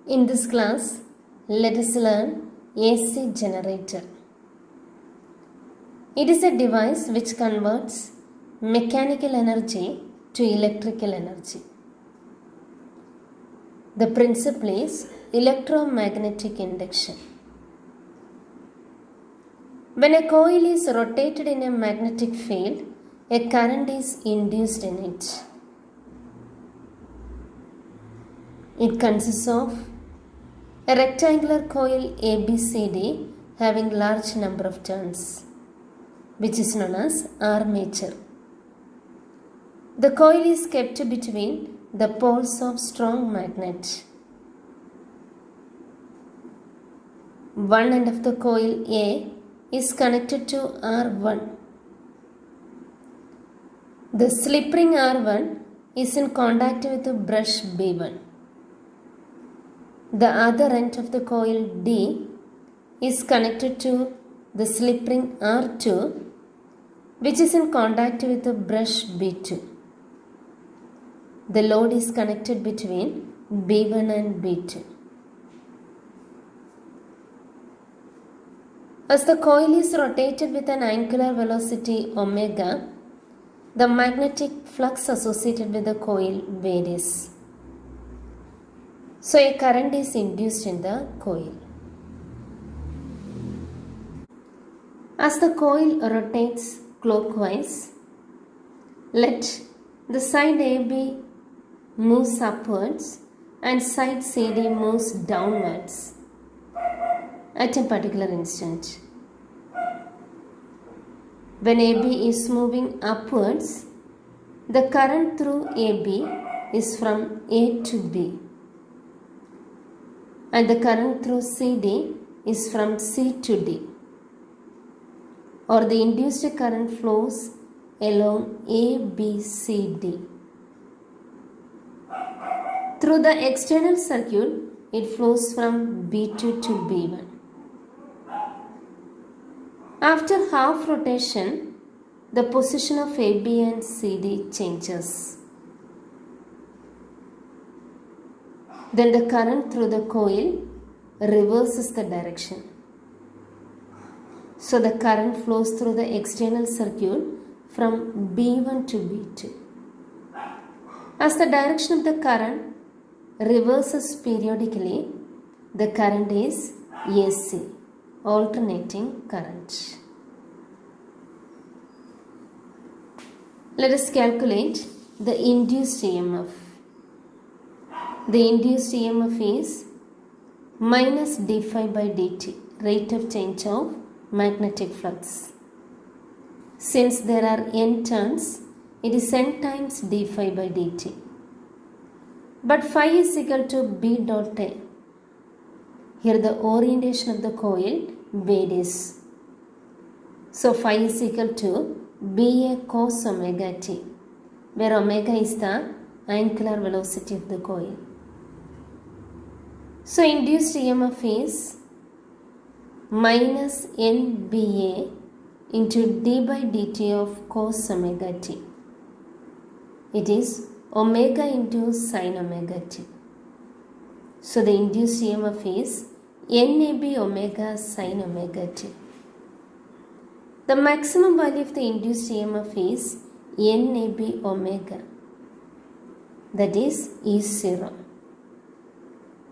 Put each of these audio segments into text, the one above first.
In this class, let us learn AC generator. It is a device which converts mechanical energy to electrical energy. The principle is electromagnetic induction. When a coil is rotated in a magnetic field, a current is induced in it. It consists of a rectangular coil ABCD having large number of turns, which is known as armature. The coil is kept between the poles of strong magnet. One end of the coil A is connected to R1. The slip ring R1 is in contact with the brush B1. The other end of the coil D is connected to the slip ring R2, which is in contact with the brush B2. The load is connected between B1 and B2. As the coil is rotated with an angular velocity omega, the magnetic flux associated with the coil varies. So a current is induced in the coil. As the coil rotates clockwise, let the side AB moves upwards and side CD moves downwards at a particular instant. When AB is moving upwards, the current through AB is from A to B, and the current through CD is from C to D, or the induced current flows along ABCD. Through the external circuit, it flows from B2 to B1. After half rotation, the position of AB and CD changes. Then the current through the coil reverses the direction. So the current flows through the external circuit from B1 to B2. As the direction of the current reverses periodically, the current is AC, alternating current. Let us calculate the induced EMF. The induced EMF is minus d phi by dt, rate of change of magnetic flux. Since there are n turns, it is n times d phi by dt. But phi is equal to B dot A. Here the orientation of the coil varies. So phi is equal to BA cos omega t, where omega is the angular velocity of the coil. So induced EMF is minus NBA into d by dt of cos omega t. It is omega into sin omega t. So the induced EMF is NAB omega sin omega t. The maximum value of the induced EMF is NAB omega, that is E0.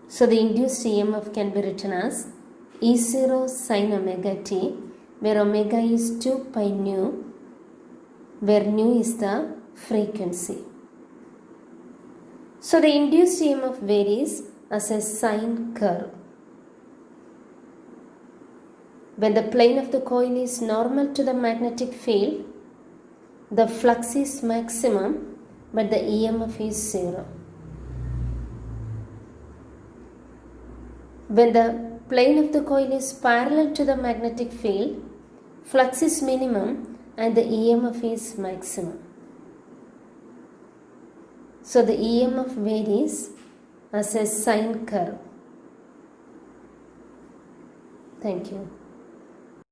So the induced EMF can be written as E0 sin omega t, where omega is 2 pi nu, where nu is the frequency. So the induced EMF varies as a sine curve. When the plane of the coil is normal to the magnetic field, the flux is maximum, but the EMF is 0. When the plane of the coil is parallel to the magnetic field, flux is minimum and the EMF is maximum. So the EMF varies as a sine curve. Thank you.